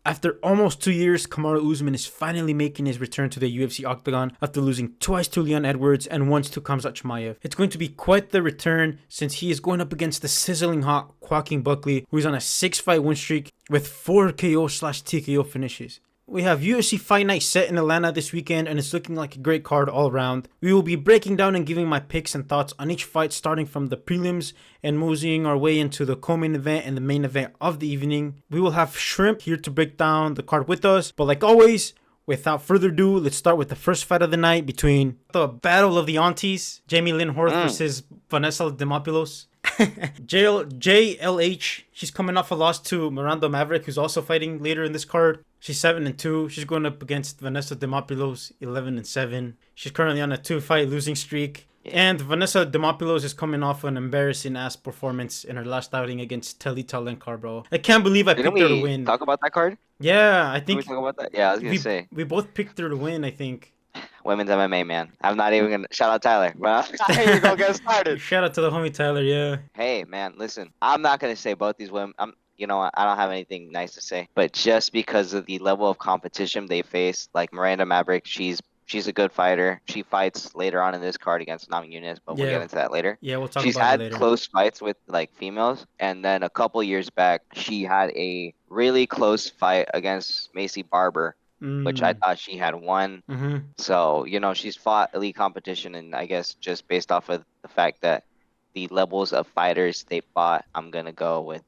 After almost 2 years, Kamaru Usman is finally making his return to the UFC octagon after losing twice to Leon Edwards and once to Khamzat Chimaev. It's going to be quite the return since he is going up against the sizzling hot Joaquin Buckley, who is on a 6-fight win streak with 4 KO/TKO finishes. We have UFC Fight Night set in Atlanta this weekend, and it's looking like a great card all around. We will be breaking down and giving my picks and thoughts on each fight, starting from the prelims and moseying our way into the co-main event and the main event of the evening. We will have Shrimp here to break down the card with us, but like always, without further ado, let's start with the first fight of the night between the Battle of the Aunties, Jamey-Lyn Horth versus Vanessa Demopoulos. JLH, she's coming off a loss to Miranda Maverick, who's also fighting later in this card. She's 7-2. She's going up against Vanessa Demopoulos, 11-7. She's currently on a 2-fight losing streak. And Vanessa Demopoulos is coming off an embarrassing-ass performance in her last outing against Telly Talenkar, bro. I can't believe I picked her to win. Talk about that card? Yeah, I think... Did we talk about that? Yeah, I was going to say. We both picked her to win, I think. Women's MMA, man. I'm not even going to... Shout out Tyler. But here you go, get started. Shout out to the homie Tyler, yeah. Hey, man, listen. I'm not going to say both these women... You know what? I don't have anything nice to say. But just because of the level of competition they face, like Miranda Maverick, she's a good fighter. She fights later on in this card against Nam Yunus, but we'll get into that later. Yeah, we'll talk about it later. She's had close fights with like females, and then a couple years back, she had a really close fight against Macy Barber, which I thought she had won. So, you know, she's fought elite competition, and I guess just based off of the fact that the levels of fighters they fought, I'm going to go with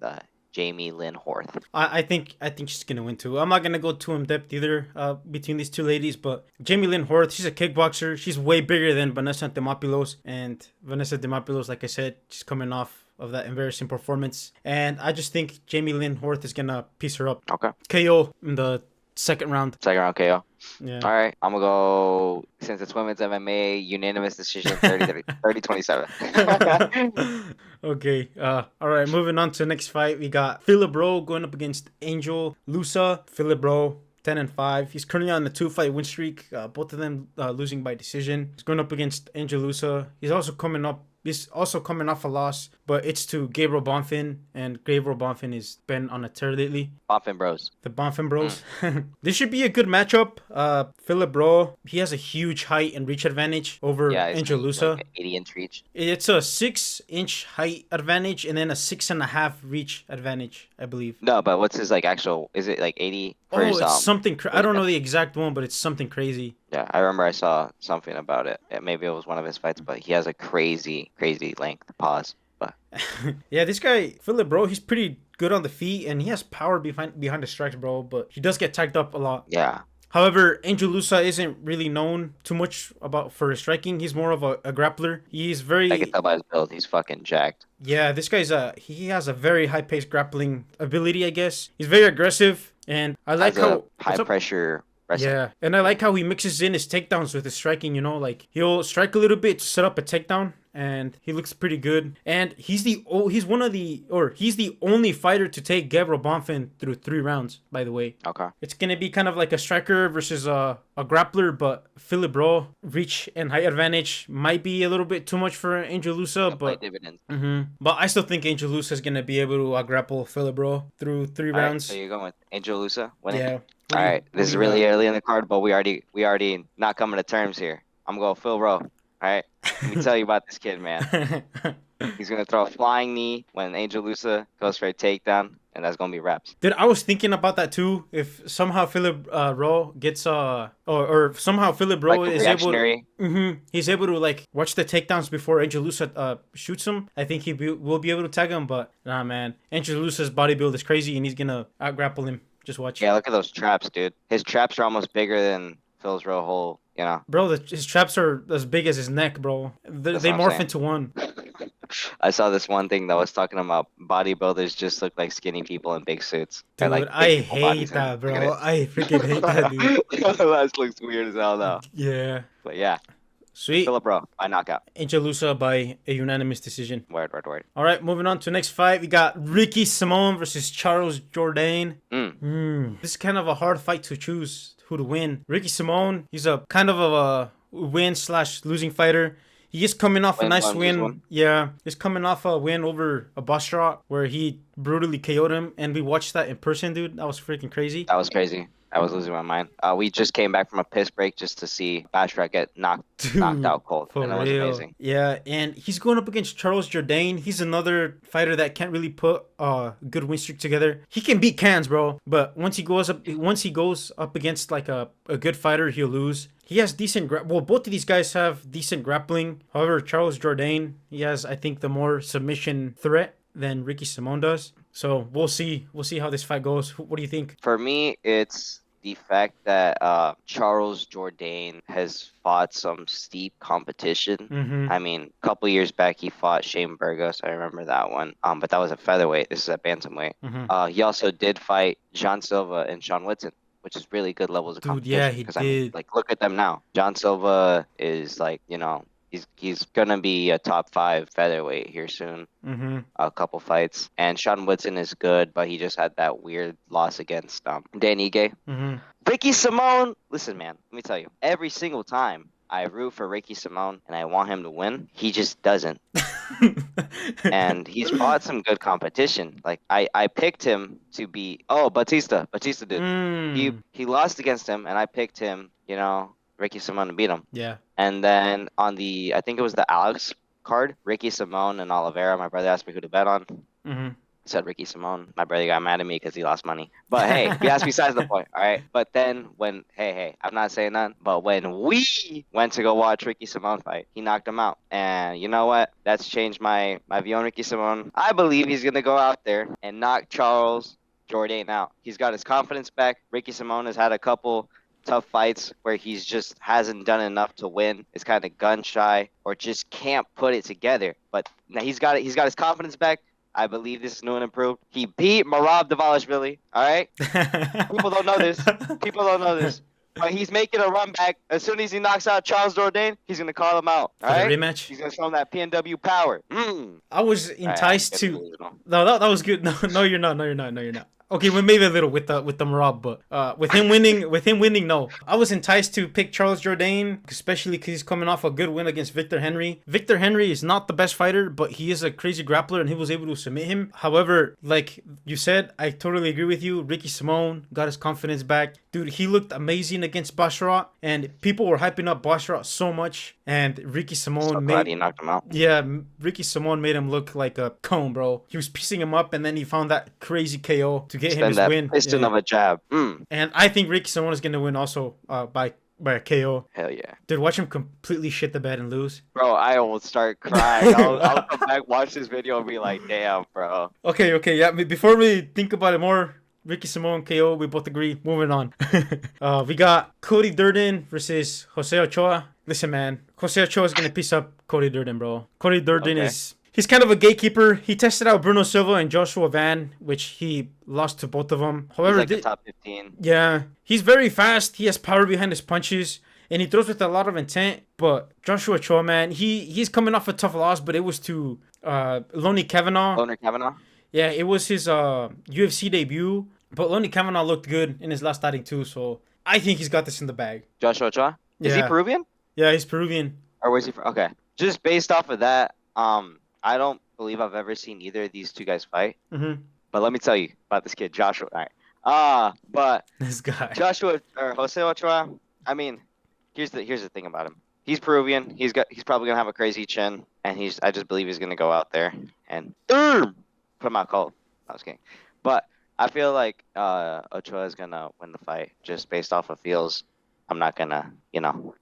Jamey-Lyn Horth. I think she's gonna win too. I'm not gonna go too in depth either between these two ladies, but Jamey-Lyn Horth, she's a kickboxer. She's way bigger than Vanessa Demopoulos, and Vanessa Demopoulos, like I said, she's coming off of that embarrassing performance, and I just think Jamey-Lyn Horth is gonna piece her up. Okay. KO in the second round. Second round KO. Yeah. All right. I'm going to go, since it's women's MMA, unanimous decision, 30-27. Okay. All right. Moving on to the next fight. We got Philp Rowe going up against Angel Loosa. Philp Rowe, 10-5. He's currently on the 2-fight win streak. Both of them losing by decision. He's going up against Angel Loosa. He's also coming off a loss, but it's to Gabriel Bonfim, and Gabriel Bonfim has been on a tear lately. Bonfim Bros. The Bonfim Bros. This should be a good matchup. Philp Rowe, he has a huge height and reach advantage over Angel Loosa. Like 80-inch reach. It's a 6-inch height advantage and then a 6.5 reach advantage, I believe. No, but what's his like actual? Is it like 80? It's something. I don't know the exact one, but it's something crazy. Yeah, I remember I saw something about it. Maybe it was one of his fights, but he has a crazy length. Pause. But yeah, this guy Philp Rowe, he's pretty good on the feet and he has power behind the strikes, bro. But he does get tagged up a lot. Yeah. However, Angel Loosa isn't really known too much for his striking. He's more of a grappler. He's very... I can tell by his build. He's fucking jacked. Yeah, this guy's he has a very high-paced grappling ability, I guess. He's very aggressive, and I like how... High-pressure wrestling. Yeah, and I like how he mixes in his takedowns with his striking, you know? Like, he'll strike a little bit to set up a takedown, and he looks pretty good. And he's the only fighter to take Gabriel Bonfim through 3 rounds, by the way. Okay. It's gonna be kind of like a striker versus a grappler, but Philp Rowe, reach and height advantage might be a little bit too much for Angel Loosa, but but I still think Angel Loosa is gonna be able to grapple Philp Rowe through 3 rounds. So you're going with Angel Loosa winning? Yeah. All right. This is really early in the card, but we already not coming to terms here. I'm going Philp Rowe. All right. Let me tell you about this kid, man. He's going to throw a flying knee when Angel Loosa goes for a takedown, and that's going to be reps. Dude, I was thinking about that too. If somehow Philp Rowe gets or somehow Philp Rowe like is able to, he's able to like watch the takedowns before Angel Loosa shoots him, I think will be able to tag him, but nah, man. Angel Loosa's body build is crazy and he's going to out-grapple him. Just watch. Yeah, look at those traps, dude. His traps are almost bigger than Phil's Rowe whole, you know. Bro, his traps are as big as his neck, bro. They morph into one. I saw this one thing that was talking about bodybuilders just look like skinny people in big suits. Dude, like I hate that, bro. I freaking hate that, dude. That looks weird as hell, though. Yeah. But yeah. Sweet. Philp Rowe by knockout. Angel Loosa by a unanimous decision. Word. All right, moving on to the next fight. We got Ricky Simon versus Charles Jourdain. This is kind of a hard fight to choose who to win. Ricky Simon, he's a kind of a win/losing fighter. He is coming off a nice win. Yeah, he's coming off a win over a Bostrak where he brutally KO'd him, and we watched that in person, dude. That was freaking crazy. That was crazy. I was losing my mind. We just came back from a piss break just to see Bashrak get knocked out cold, and it was amazing. Yeah, and he's going up against Charles Jourdain. He's another fighter that can't really put a good win streak together. He can beat cans, bro, but once he goes up against like a good fighter, he'll lose. He has decent both of these guys have decent grappling. However, Charles Jourdain, he has, I think, the more submission threat than Ricky Simón does. So we'll see. We'll see how this fight goes. What do you think? For me, it's the fact that Charles Jourdain has fought some steep competition. Mm-hmm. I mean, a couple years back, he fought Shane Burgos. I remember that one. But that was at featherweight. This is at bantamweight. Mm-hmm. He also did fight John Silva and Sean Whitson, which is really good levels of competition. Yeah, he did. I mean, like, look at them now. John Silva is like, he's gonna be a top 5 featherweight here soon. Mm-hmm. A couple fights, and Sean Whitson is good, but he just had that weird loss against Dan Ige. Mm-hmm. Ricky Simón, listen, man, let me tell you, every single time I root for Ricky Simón and I want him to win, he just doesn't. And he's fought some good competition. Like I picked him to be Batista did. He lost against him, and I picked him, Ricky Simón to beat him. Yeah. And then on I think it was the Alex card, Ricky Simón and Oliveira, my brother asked me who to bet on. Mm-hmm. Said Ricky Simón. My brother got mad at me because he lost money. But hey, that's besides the point, all right? But then when, I'm not saying that, but when we went to go watch Ricky Simón fight, he knocked him out. And you know what? That's changed my view on Ricky Simón. I believe he's going to go out there and knock Charles Jourdain out. He's got his confidence back. Ricky Simón has had a couple tough fights where he's just hasn't done enough to win. Is kind of gun shy or just can't put it together. But now he's got it. He's got his confidence back. I believe this is new and improved. He beat Merab Dvalishvili. All right. People don't know this. But he's making a run back. As soon as he knocks out Charles Jourdain, he's gonna call him out. All right. Rematch. He's gonna show him that PNW power. I was enticed to. No, that was good. No, you're not. Okay, well, maybe a little with the Merab, but with him winning, no. I was enticed to pick Charles Jourdain, especially because he's coming off a good win against Victor Henry. Victor Henry is not the best fighter, but he is a crazy grappler, and he was able to submit him. However, like you said, I totally agree with you. Ricky Simón got his confidence back. Dude, he looked amazing against Basharat, and people were hyping up Basharat so much, and Ricky Simón glad he knocked him out. Yeah, Ricky Simón made him look like a cone, bro. He was piecing him up, and then he found that crazy KO to get him his win. Piston of a jab. And I think Ricky Simón is gonna win also by a KO. Hell yeah. Dude, watch him completely shit the bed and lose. Bro, I will start crying. I'll come back, watch this video, and be like, damn, bro. Okay, yeah. Before we think about it more, Ricky Simón KO, we both agree. Moving on. We got Cody Durden versus Jose Ochoa. Listen, man, Jose Ochoa is gonna piece up Cody Durden, bro. Cody Durden is... He's kind of a gatekeeper. He tested out Bruno Silva and Joshua Van, which he lost to both of them. However, he's like the top 15. Yeah, he's very fast. He has power behind his punches, and he throws with a lot of intent. But Joshua Ochoa, man, he's coming off a tough loss, but it was to Lonnie Kavanaugh. Loner Kavanaugh? Yeah, it was his UFC debut. But Lonnie Kavanaugh looked good in his last outing too, so I think he's got this in the bag. Joshua Ochoa? Is he Peruvian? Yeah, he's Peruvian. Or was he from? Okay. Just based off of that, I don't believe I've ever seen either of these two guys fight. Mm-hmm. But let me tell you about this kid, Joshua. All right. But this guy, Joshua or Jose Ochoa. I mean, here's the thing about him. He's Peruvian. He's probably gonna have a crazy chin, and I just believe he's gonna go out there and put him out cold. I was kidding, but I feel like Ochoa is gonna win the fight just based off of feels. I'm not gonna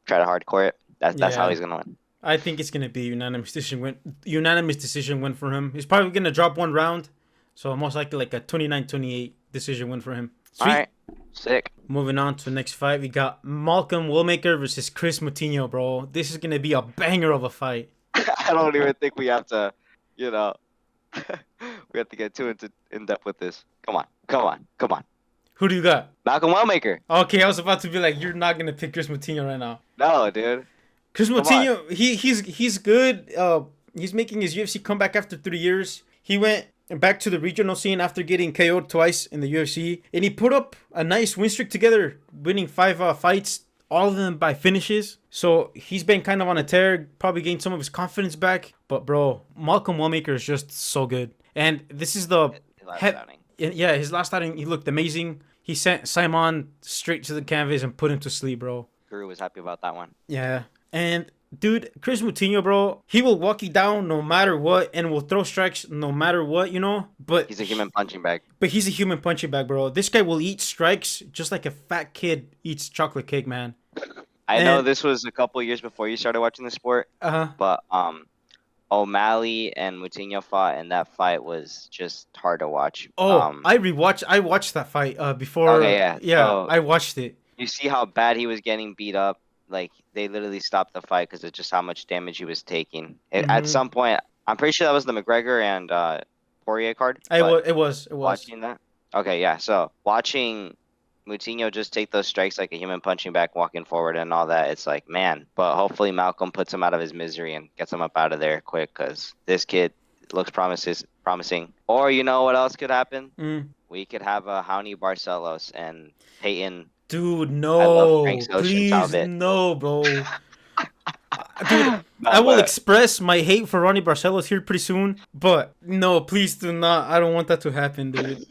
try to hardcore it. That's how he's gonna win. I think it's gonna be unanimous decision win for him. He's probably gonna drop one round, so most likely like a 29-28 decision win for him. Sweet. All right, sick. Moving on to the next fight, we got Malcolm Wellmaker versus Kris Moutinho, bro. This is gonna be a banger of a fight. I don't even think we have to, we have to get too in depth with this. Come on. Who do you got? Malcolm Wellmaker. Okay, I was about to be like, you're not gonna pick Kris Moutinho right now. No, dude. Kris Moutinho, he's good. He's making his UFC comeback after 3 years. He went back to the regional scene after getting KO'd twice in the UFC, and he put up a nice win streak together, winning 5 fights, all of them by finishes. So he's been kind of on a tear, probably gained some of his confidence back. But bro, Malcolm Wellmaker is just so good, and this is the outing. Yeah, his last outing, he looked amazing. He sent Simon straight to the canvas and put him to sleep, bro. Guru was happy about that one. Yeah. And, dude, Kris Moutinho, bro, he will walk you down no matter what and will throw strikes no matter what, you know? But he's a human punching bag. But he's a human punching bag, bro. This guy will eat strikes just like a fat kid eats chocolate cake, man. I know this was a couple years before you started watching the sport. But O'Malley and Moutinho fought, and that fight was just hard to watch. I watched that fight before. Okay, yeah. So, I watched it. You see how bad he was getting beat up? Like, they literally stopped the fight because of just how much damage he was taking. At some point, I'm pretty sure that was the McGregor and Poirier card. It was. Watching that? Okay, yeah. So, watching Moutinho just take those strikes like a human punching back, walking forward and all that, it's like, man. But hopefully Malcolm puts him out of his misery and gets him up out of there quick, because this kid looks promising. Or you know what else could happen? We could have a Raoni Barcelos and Peyton. Dude, no. Please, no, bro. Dude, I will express my hate for Raoni Barcelos here pretty soon, but no, please do not. I don't want that to happen, dude.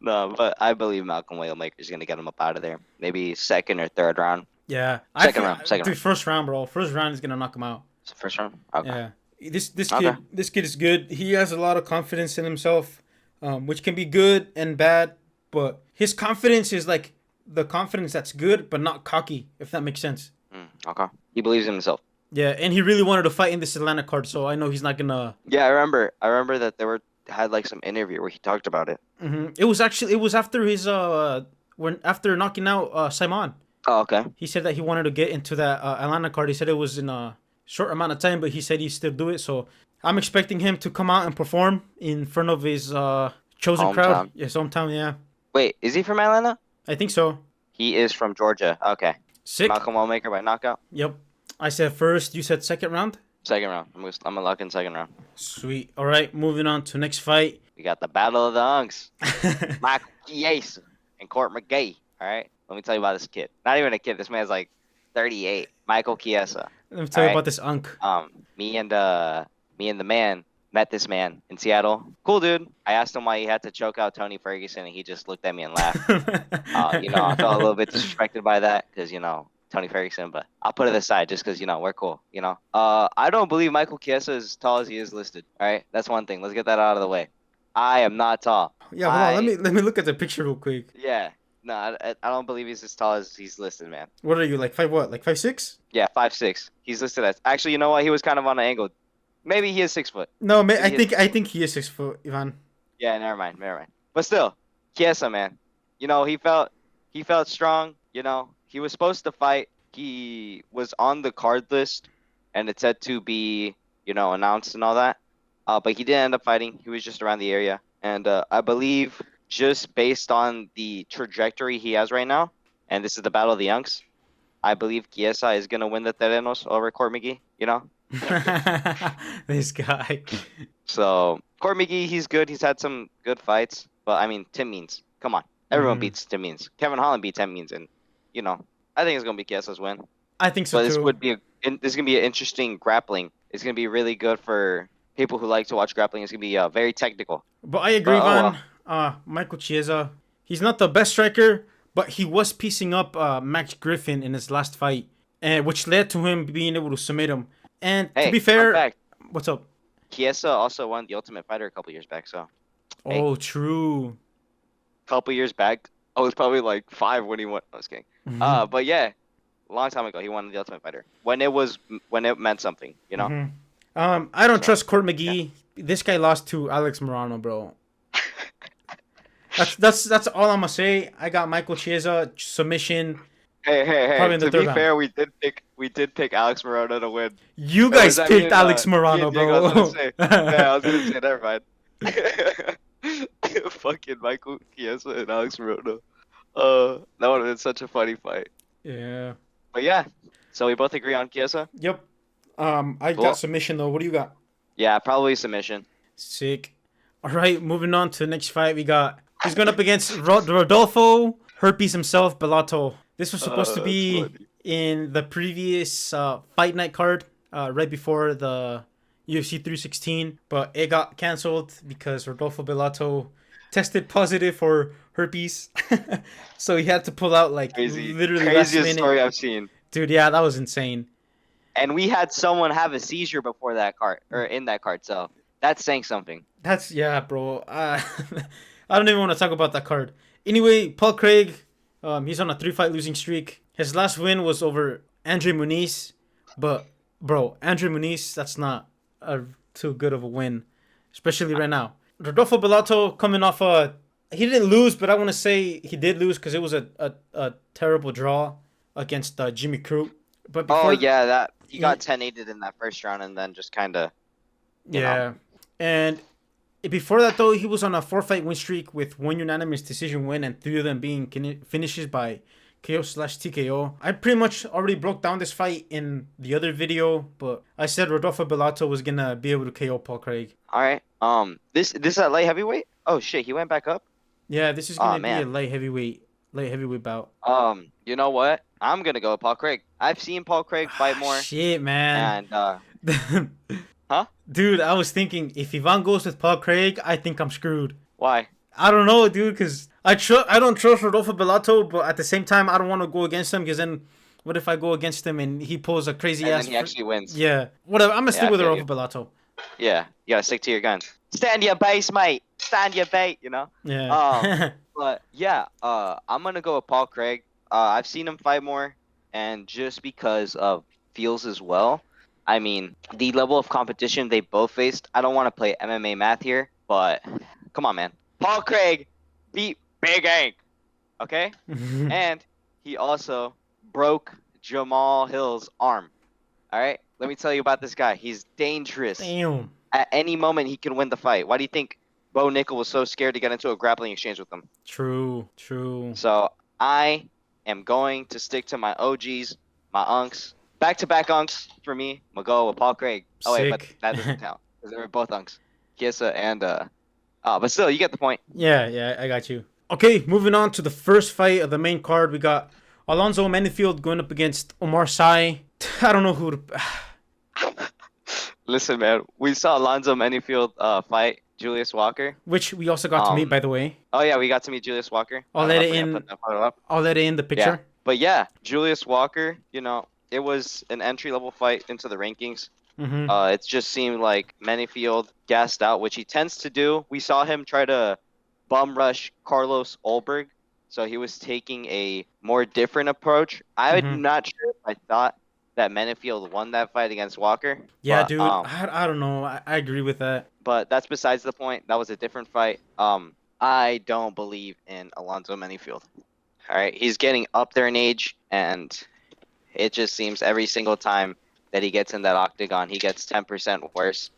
No, but I believe Malcolm Wellmaker is going to get him up out of there. Maybe second or third round. Yeah. Second round. First round, bro. First round is going to knock him out. First round? Okay. Yeah. This kid is good. He has a lot of confidence in himself, which can be good and bad, but his confidence is like the confidence that's good, but not cocky, if that makes sense. Okay. He believes in himself. Yeah, and he really wanted to fight in this Atlanta card, so I know he's not going to... Yeah, I remember that had like some interview where he talked about it. It was after his after knocking out Simon. Oh, okay. He said that he wanted to get into that Atlanta card. He said it was in a short amount of time, but he said he'd still do it. So I'm expecting him to come out and perform in front of his chosen crowd. His hometown, yeah. Wait, is he from Atlanta? I think so. He is from Georgia. Okay. Sick. Malcolm Wellmaker by knockout. Yep. I said first. You said second round. Second round. I'm gonna lock in second round. Sweet. All right. Moving on to next fight. We got the Battle of the Unks. Michael Chiesa and Court McGee. All right. Let me tell you about this kid. Not even a kid. This man's like 38. Michael Chiesa. Let me tell you about this Unk. Me and the man met this man in Seattle. Cool dude. I asked him why he had to choke out Tony Ferguson, and he just looked at me and laughed. I felt a little bit disrespected by that because Tony Ferguson, but I'll put it aside just because, we're cool, I don't believe Michael Chiesa is as tall as he is listed, all right? That's one thing. Let's get that out of the way. I am not tall. Yeah, hold on. Let me look at the picture real quick. Yeah. No, I don't believe he's as tall as he's listed, man. What are you, like 5 what? Like 5'6"? Yeah, 5'6". He's listed as... Actually, you know what? He was kind of on an angle. Maybe he is 6 foot. No, I think he is 6 foot, Ivan. Yeah, never mind. But still, Chiesa, man. He felt strong, He was supposed to fight. He was on the card list, and it said to be, announced and all that. But he didn't end up fighting. He was just around the area. And I believe just based on the trajectory he has right now, and this is the Battle of the Unks, I believe Chiesa is going to win the Terrenos over Court McGee, This guy. So, Court McGee, he's good. He's had some good fights. But, Tim Means. Come on. Everyone beats Tim Means. Kevin Holland beat Tim Means, and, I think it's going to be Chiesa's win. I think so, but too. This is going to be an interesting grappling. It's going to be really good for people who like to watch grappling. It's going to be very technical. But I agree, Van. Michael Chiesa, he's not the best striker, but he was piecing up Max Griffin in his last fight, which led to him being able to submit him. And to be fair, fact, what's up? Chiesa also won the Ultimate Fighter a couple years back, so. Oh, true. A couple years back. I was probably like 5 when he won. I was kidding. But yeah, a long time ago, he won the Ultimate Fighter when it meant something, I don't trust Court McGee. Yeah. This guy lost to Alex Morano, bro. That's all I'm gonna say. I got Michael Chiesa submission. Hey! To be fair, we did pick Alex Morano to win. You guys picked Alex Morano, bro. I was gonna say, never mind. Fucking Michael Chiesa and Alex Morano. That would have been such a funny fight. Yeah. But yeah, so we both agree on Chiesa? Yep. I got submission, though. What do you got? Yeah, probably submission. Sick. All right, moving on to the next fight. He's going up against Rodolfo, Herpes himself, Bellato. This was supposed to be in the previous Fight Night card, right before the UFC 316, but it got canceled because Rodolfo Bellato tested positive for herpes. So he had to pull out like Crazy, literally last craziest minute. story I've seen. Dude, yeah, that was insane. And we had someone have a seizure before that card, or in that card, so that's saying something. That's, yeah, bro. I don't even want to talk about that card. Anyway, Paul Craig, he's on a 3-fight losing streak. His last win was over Andre Muniz, but bro, Andre Muniz, that's not too good of a win, especially right now. Rodolfo Bellato coming off he didn't lose, but I want to say he did lose because it was a terrible draw against Jimmy Crute. But before, that he got 10-8'd in that first round, and then just kind of, yeah. And before that, though, he was on a 4-fight win streak with 1 unanimous decision win and 3 of them being finishes by KO/TKO. I pretty much already broke down this fight in the other video, but I said Rodolfo Bellato was gonna be able to KO Paul Craig. All right. This is at light heavyweight. Oh shit, he went back up. Yeah, this is gonna be a light heavyweight bout. You know what? I'm gonna go with Paul Craig. I've seen Paul Craig fight more. Shit, man. And huh? Dude, I was thinking if Ivan goes with Paul Craig, I think I'm screwed. Why? I don't know, dude, because I don't trust Rodolfo Bellato, but at the same time, I don't want to go against him because then what if I go against him and he pulls a crazy and ass? Then he actually wins. Yeah, whatever. I'm gonna stick with Rodolfo Bellato. Yeah, you gotta stick to your guns. Stand your base, mate. Stand your bait. You know. Yeah. But yeah, I'm gonna go with Paul Craig. I've seen him fight more, and just because of feels as well. I mean, the level of competition they both faced. I don't want to play MMA math here, but come on, man. Paul Craig beat Big Ank, okay? And he also broke Jamal Hill's arm. All right? Let me tell you about this guy. He's dangerous. Damn. At any moment, he can win the fight. Why do you think Bo Nickel was so scared to get into a grappling exchange with him? True. So I am going to stick to my OGs, my unks. Back-to-back unks for me. I'm going to go with Paul Craig. Oh, wait, but that doesn't count. Because they were both unks. Chiesa and... but still, you get the point. Yeah, I got you. Okay, moving on to the first fight of the main card. We got Alonzo Menifield going up against Oumar Sy. I don't know who to... Listen, man, we saw Alonzo Menifield fight Julius Walker. Which we also got to meet, by the way. Oh, yeah, we got to meet Julius Walker. I'll let it in the picture. Yeah. But yeah, Julius Walker, it was an entry-level fight into the rankings. Mm-hmm. It just seemed like Menifield gassed out, which he tends to do. We saw him try to bum rush Carlos Ulberg, so he was taking a more different approach. I'm not sure if I thought that Menifield won that fight against Walker. Yeah, but, dude, I don't know. I agree with that. But that's besides the point. That was a different fight. I don't believe in Alonzo Menifield. All right, he's getting up there in age, and it just seems every single time that he gets in that octagon, he gets 10% worse.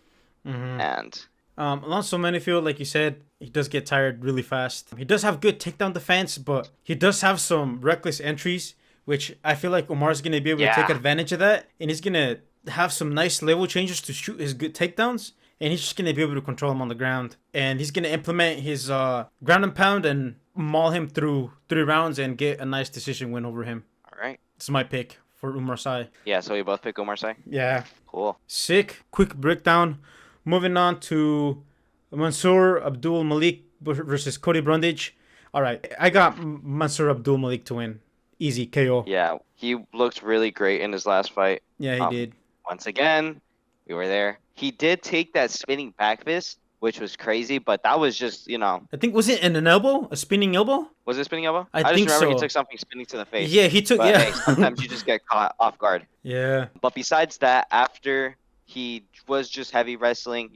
Mm-hmm. And Alonzo Menifield, like you said, he does get tired really fast. He does have good takedown defense, but he does have some reckless entries, which I feel like Oumar's going to be able to take advantage of that. And he's going to have some nice level changes to shoot his good takedowns. And he's just going to be able to control him on the ground. And he's going to implement his ground and pound and maul him through 3 rounds and get a nice decision win over him. All right. It's my pick for Oumar Sy. Yeah, so we both pick Oumar Sy? Yeah. Cool. Sick. Quick breakdown. Moving on to Mansur Abdul-Malik versus Cody Brundage. All right. I got Mansur Abdul-Malik to win. Easy KO. Yeah, he looked really great in his last fight. Yeah, he did. Once again, we were there. He did take that spinning back fist, which was crazy, but that was just, I think, was it an elbow? A spinning elbow? Was it a spinning elbow? I just think remember so. He took something spinning to the face. Yeah, he took, but, hey, sometimes you just get caught off guard. Yeah. But besides that, after he was just heavy wrestling,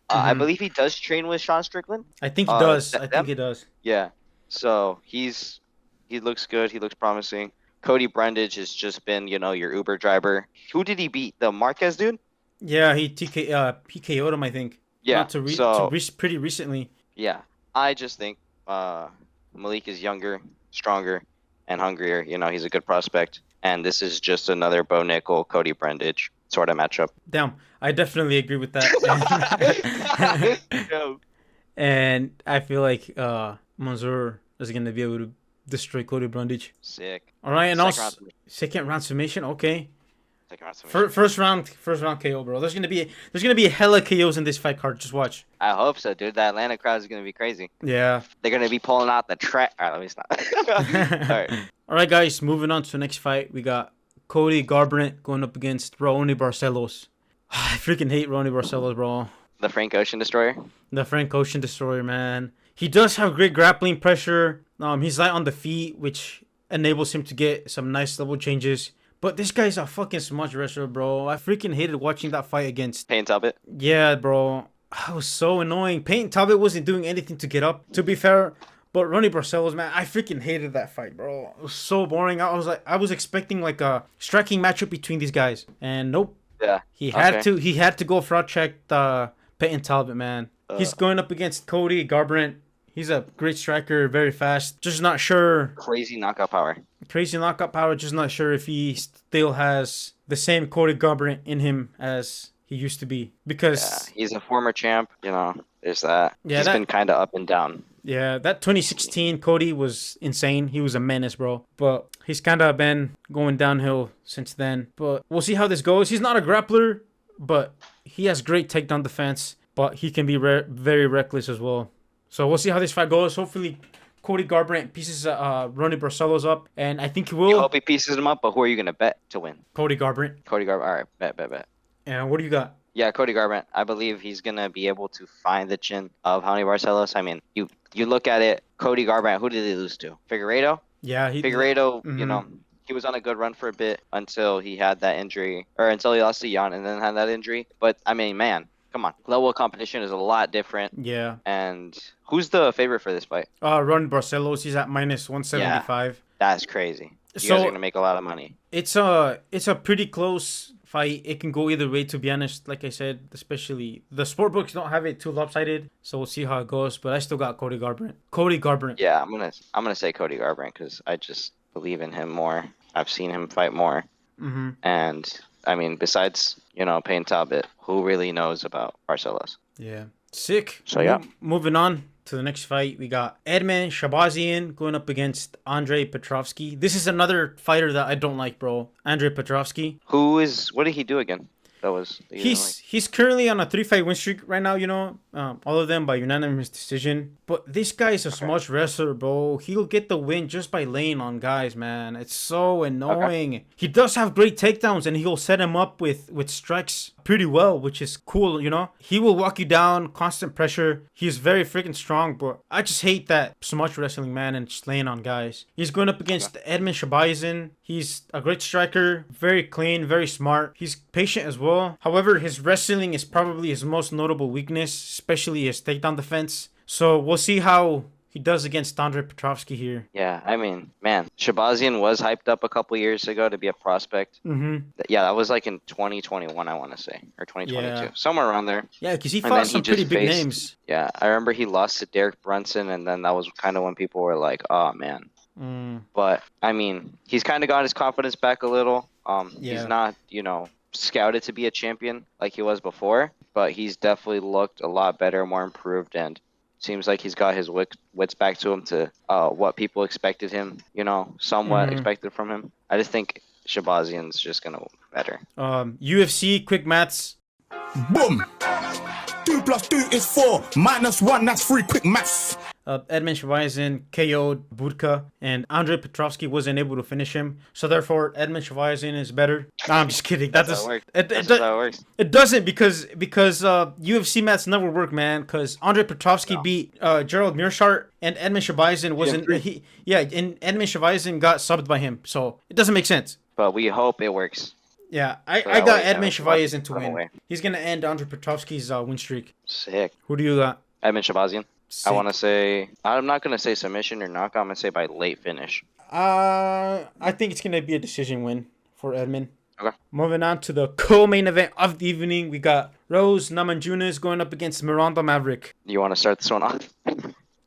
I believe he does train with Sean Strickland. I think he does. I think he does. Yeah. So he looks good. He looks promising. Cody Brundage has just been, your Uber driver. Who did he beat? The Marquez dude? Yeah, he KO'd him, I think. Yeah. Pretty recently. Yeah. I just think Malik is younger, stronger, and hungrier. He's a good prospect. And this is just another Bo Nickel, Cody Brundage sort of matchup. Damn. I definitely agree with that. And I feel like Mansur is going to be able to destroy Cody Brundage. Sick. All right, and second round submission. Okay. Second round submission. First round KO, bro. There's gonna be a hella KOs in this fight card. Just watch. I hope so, dude. That Atlanta crowd is gonna be crazy. Yeah. They're gonna be pulling out the track. All right, let me stop. All right. All right, guys. Moving on to the next fight, we got Cody Garbrandt going up against Raoni Barcelos. I freaking hate Raoni Barcelos, bro. The Frank Ocean Destroyer. The Frank Ocean Destroyer, man. He does have great grappling pressure. He's light on the feet, which enables him to get some nice level changes. But this guy's a fucking smudge wrestler, bro. I freaking hated watching that fight against Payne Talbot. Yeah, bro. That was so annoying. Payne Talbot wasn't doing anything to get up, to be fair. But Raoni Barcelos, man, I freaking hated that fight, bro. It was so boring. I was expecting like a striking matchup between these guys, and nope. Yeah. He had to go front check the Payne Talbot, man. He's going up against Cody Garbrandt. He's a great striker, very fast. Just not sure. Crazy knockout power. Just not sure if he still has the same Cody Garbrandt in him as he used to be. Because he's a former champ. You know, there's that. Yeah, he's been kind of up and down. Yeah, that 2016 Cody was insane. He was a menace, bro. But he's kind of been going downhill since then. But we'll see how this goes. He's not a grappler, but he has great takedown defense. But he can be very reckless as well. So we'll see how this fight goes. Hopefully, Cody Garbrandt pieces Raoni Barcelos up, and I think he will. You hope he pieces him up, but who are you going to bet to win? Cody Garbrandt. All right, bet. And what do you got? Yeah, Cody Garbrandt. I believe he's going to be able to find the chin of Raoni Barcelos. I mean, you look at it, Cody Garbrandt, who did he lose to? Figueiredo? Yeah. Figueiredo, you know, he was on a good run for a bit until he had that injury, or until he lost to Jan and then had that injury. But, I mean, man. Come on. Level of competition is a lot different. Yeah. And who's the favorite for this fight? Raoni Barcelos. He's at minus 175. Yeah, that's crazy. You guys are going to make a lot of money. It's a pretty close fight. It can go either way, to be honest. Like I said, especially the sport books don't have it too lopsided. So we'll see how it goes. But I still got Cody Garbrandt. Yeah, I'm gonna say Cody Garbrandt because I just believe in him more. I've seen him fight more. Mm-hmm. And I mean, besides, you know, Payne Talbot, who really knows about Barcelos? Yeah. Sick. So, yeah. Moving on to the next fight, we got Edmen Shahbazyan going up against Andre Petrovsky. This is another fighter that I don't like, bro. Andre Petrovsky. What did he do again? He's currently on a 3-fight win streak right now, you know. All of them by unanimous decision. But this guy is a smudge wrestler, bro. He'll get the win just by laying on guys, man. It's so annoying. Okay. He does have great takedowns, and he'll set him up with strikes pretty well, which is cool, you know. He will walk you down, constant pressure. He's very freaking strong, but I just hate that smudge wrestling, man, and just laying on guys. He's going up against Edmen Shahbazyan. He's a great striker, very clean, very smart. He's patient as well. However, his wrestling is probably his most notable weakness, especially his takedown defense. So we'll see how he does against Andre Petrovsky here. Yeah, I mean, man, Shahbazyan was hyped up a couple years ago to be a prospect. Mm-hmm. Yeah, that was like in 2021, I want to say, or 2022, somewhere around there. Yeah, because he fought some pretty big names. Yeah, I remember he lost to Derek Brunson, and then that was kind of when people were like, oh, man. But, I mean, he's kind of got his confidence back a little. He's not, you know, scouted to be a champion like he was before, but he's definitely looked a lot better, more improved, and seems like he's got his wits back to him to what people expected him, you know, somewhat expected from him. I just think Shahbazyan's just going to better. UFC quick maths. Boom! 2 + 2 is 4. -1, that's 3 quick maths. Edmen Shahbazyan KO'd Budka, and Andre Petrovsky wasn't able to finish him. So therefore, Edmen Shahbazyan is better. No, I'm just kidding. That's how it works. It doesn't because UFC maths never work, man. Because Andre Petrovsky beat Gerald Mearshart, and Edmen Shahbazyan wasn't. And Edmen Shahbazyan got subbed by him. So it doesn't make sense. But we hope it works. Yeah, I got Edmen Shahbazyan to win. He's gonna end Andre Petrovsky's win streak. Sick. Who do you got? Edmen Shahbazyan. I want to say, I'm not going to say submission or knockout. I'm going to say by late finish. I think it's going to be a decision win for Edmen. Okay. Moving on to the co-main event of the evening, we got Rose Namajunas going up against Miranda Maverick. You want to start this one off?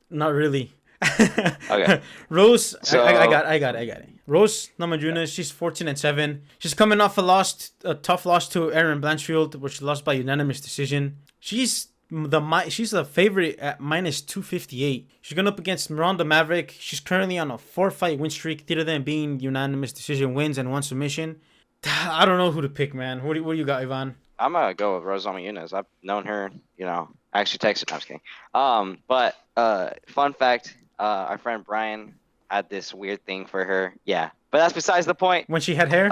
Not really. Okay. Rose, I got it. Rose Namajunas, she's 14-7. She's coming off a tough loss to Erin Blanchfield, which she lost by unanimous decision. She's the favorite at -258. She's going up against Miranda Maverick. She's currently on a 4-fight win streak, 3 of them being unanimous decision wins and 1 submission. I don't know who to pick, man. What do you got, Ivan? I'm gonna go with Rose Namajunas. I've known her, I actually texted her. I was kidding. But fun fact, our friend Brian had this weird thing for her. Yeah, but that's besides the point. When she had hair?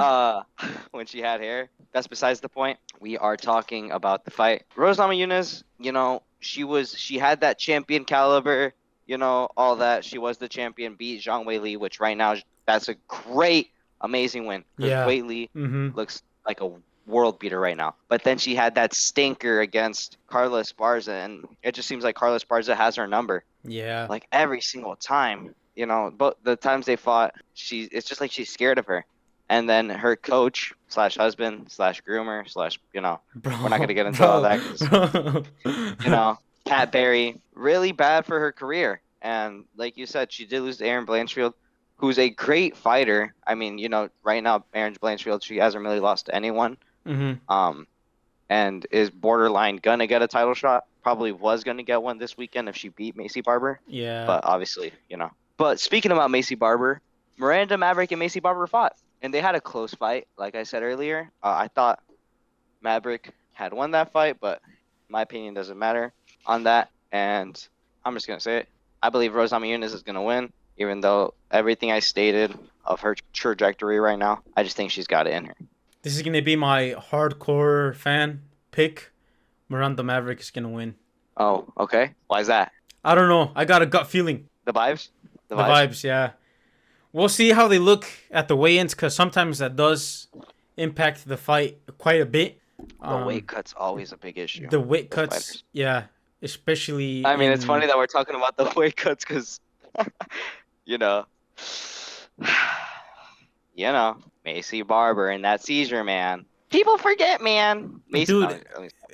When she had hair. That's besides the point. We are talking about the fight. Rose Namajunas, she had that champion caliber, all that. She was the champion, beat Zhang Weili, which right now, that's a great, amazing win. Yeah. Weili looks like a world beater right now. But then she had that stinker against Carla Esparza, and it just seems like Carla Esparza has her number. Yeah. Like every single time, but the times they fought, it's just like she's scared of her. And then her coach / husband / groomer / Bro, we're not going to get into all that 'cause, Kat Berry, really bad for her career. And like you said, she did lose to Erin Blanchfield, who's a great fighter. I mean, right now, Erin Blanchfield, she hasn't really lost to anyone. And is borderline going to get a title shot. Probably was going to get one this weekend if she beat Macy Barber. Yeah. But obviously, But speaking about Macy Barber, Miranda Maverick and Macy Barber fought. And they had a close fight, like I said earlier. I thought Maverick had won that fight, but my opinion doesn't matter on that. And I'm just going to say it. I believe Rose Namajunas is going to win, even though everything I stated of her trajectory right now, I just think she's got it in her. This is going to be my hardcore fan pick. Miranda Maverick is going to win. Oh, okay. Why is that? I don't know. I got a gut feeling. The vibes? The vibes, yeah. We'll see how they look at the weigh-ins, because sometimes that does impact the fight quite a bit. The weight cut's always a big issue. The weight cuts, yeah, especially. I mean, it's funny that we're talking about the weight cuts because, Macy Barber and that seizure, man. People forget, man. Macy, dude,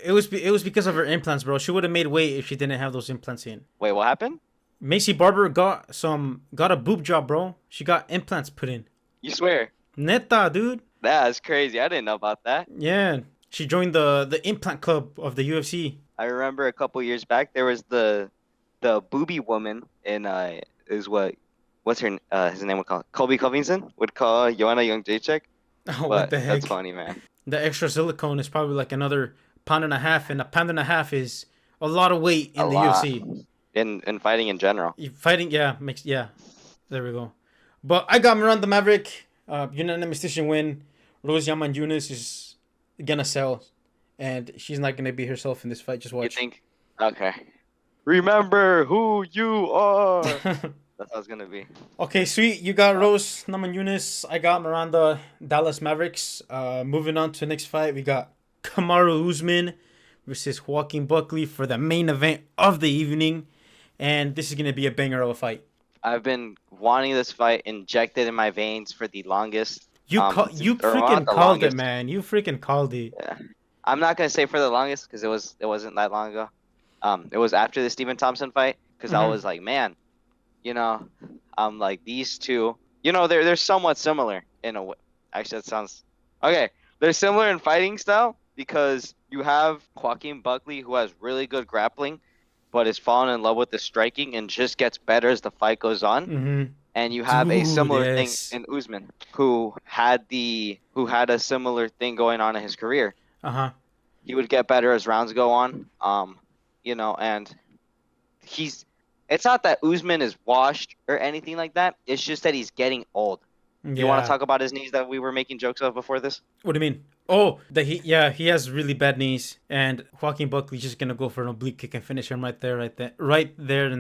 it was because of her implants, bro. She would have made weight if she didn't have those implants in. Wait, what happened? Macy Barber got a boob job, bro. She got implants put in. You swear? Neta, dude. That's crazy. I didn't know about that. Yeah. She joined the implant club of the UFC. I remember a couple years back there was the booby woman in what's her his name would call Colby Covington would call Joanna Jędrzejczyk. Oh, what the heck? That's funny, man. The extra silicone is probably like another pound and a half, and a pound and a half is a lot of weight in the UFC. In fighting in general. Fighting, yeah, there we go. But I got Miranda Maverick, unanimous decision win. Rose Namajunas is gonna sell, and she's not gonna be herself in this fight. Just watch. You think? Okay. Remember who you are. That's how it's gonna be. Okay, sweet. You got Rose Namajunas. I got Miranda Dallas Mavericks. Moving on to the next fight, we got Kamaru Usman versus Joaquin Buckley for the main event of the evening. And this is going to be a banger of a fight. I've been wanting this fight injected in my veins for the longest. You freaking called it, man. You freaking called it. Yeah. I'm not going to say for the longest because it wasn't that long ago. It was after the Stephen Thompson fight because I was like, man, I'm like these two, they're somewhat similar in a way. Actually, that sounds... Okay, they're similar in fighting style because you have Joaquin Buckley who has really good grappling, but is fallen in love with the striking and just gets better as the fight goes on. And you have a similar thing in Usman, who had a similar thing going on in his career. He would get better as rounds go on. And it's not that Usman is washed or anything like that. It's just that he's getting old. Yeah. You want to talk about his knees that we were making jokes of before this? What do you mean? Oh, he has really bad knees, and Joaquin Buckley's just gonna go for an oblique kick and finish him right there, and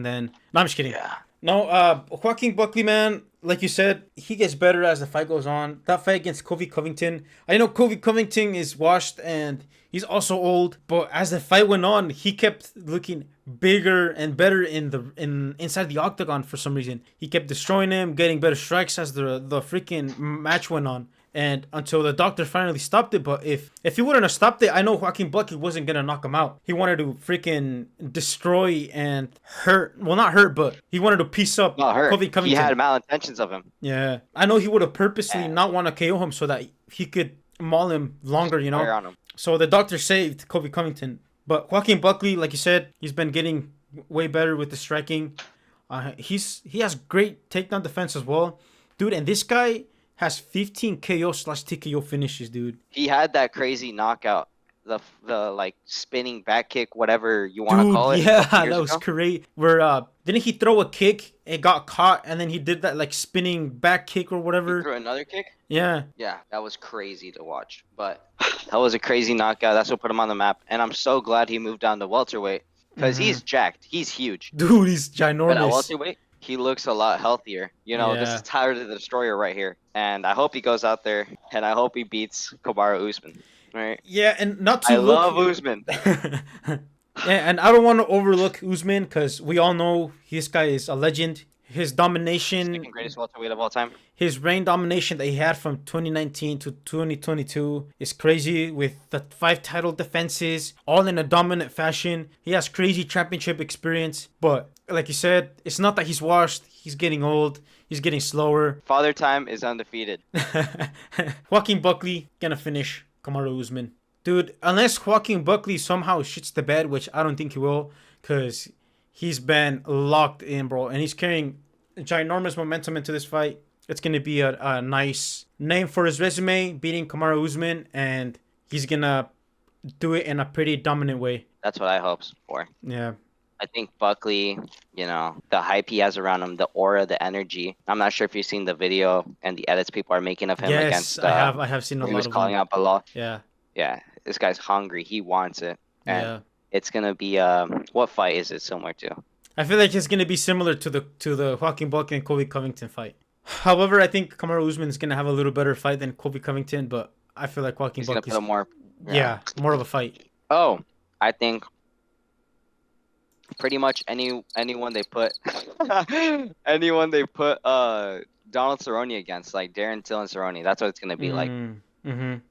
then. No, I'm just kidding. Yeah. No, Joaquin Buckley, man, like you said, he gets better as the fight goes on. That fight against Colby Covington, I know Colby Covington is washed and he's also old, but as the fight went on, he kept looking bigger and better inside the octagon for some reason. He kept destroying him, getting better strikes as the freaking match went on. And until the doctor finally stopped it. But if he wouldn't have stopped it, I know Joaquin Buckley wasn't going to knock him out. He wanted to freaking destroy and hurt. Well, not hurt, but he wanted to piece up Colby Covington. He had malintentions of him. Yeah. I know he would have purposely not want to KO him so that he could maul him longer, On him. So the doctor saved Colby Covington. But Joaquin Buckley, like you said, he's been getting way better with the striking. He has great takedown defense as well. Dude, and this guy has 15 KO/TKO finishes, dude. He had that crazy knockout, the like spinning back kick, whatever you want to call it. Yeah, that was great. Where didn't he throw a kick? It got caught, and then he did that like spinning back kick or whatever. He threw another kick. Yeah. Yeah, that was crazy to watch. But that was a crazy knockout. That's what put him on the map. And I'm so glad he moved down to welterweight because he's jacked. He's huge. Dude, he's ginormous. But at welterweight, he looks a lot healthier. You know, this is Tyler the Destroyer right here. And I hope he goes out there, and I hope he beats Kamaru Usman. Right? Yeah, and not to love Usman. Yeah, and I don't want to overlook Usman because we all know this guy is a legend. His domination, second greatest welterweight of all time. His reign domination that he had from 2019 to 2022 is crazy with the 5 title defenses, all in a dominant fashion. He has crazy championship experience, but like you said, it's not that he's washed. He's getting old. He's getting slower. Father Time is undefeated. Joaquin Buckley gonna finish Kamaru Usman. Dude, unless Joaquin Buckley somehow shits the bed, which I don't think he will, because he's been locked in, bro. And he's carrying ginormous momentum into this fight. It's going to be a nice name for his resume, beating Kamaru Usman. And he's going to do it in a pretty dominant way. That's what I hope for. Yeah. I think Buckley, you know, the hype he has around him, the aura, the energy. I'm not sure if you've seen the video and the edits people are making of him against... I have seen a lot of them. He was calling out Bellato. Yeah. Yeah. This guy's hungry. He wants it. And yeah. It's gonna be what fight is it similar to? I feel like it's gonna be similar to the Joaquin Buckley and Colby Covington fight. However, I think Kamaru Usman is gonna have a little better fight than Colby Covington, but I feel like Joaquin Buckley is more more of a fight. Oh, I think pretty much anyone they put Donald Cerrone against, like Darren Till and Cerrone, that's what it's gonna be like.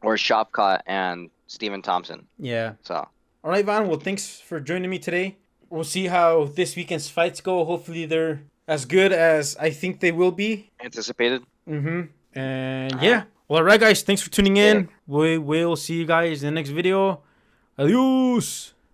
Or Shopcott and Stephen Thompson. Yeah. So. All right, Van. Well, thanks for joining me today. We'll see how this weekend's fights go. Hopefully, they're as good as I think they will be. Anticipated. And yeah. Well, all right, guys. Thanks for tuning in. We will see you guys in the next video. Adios.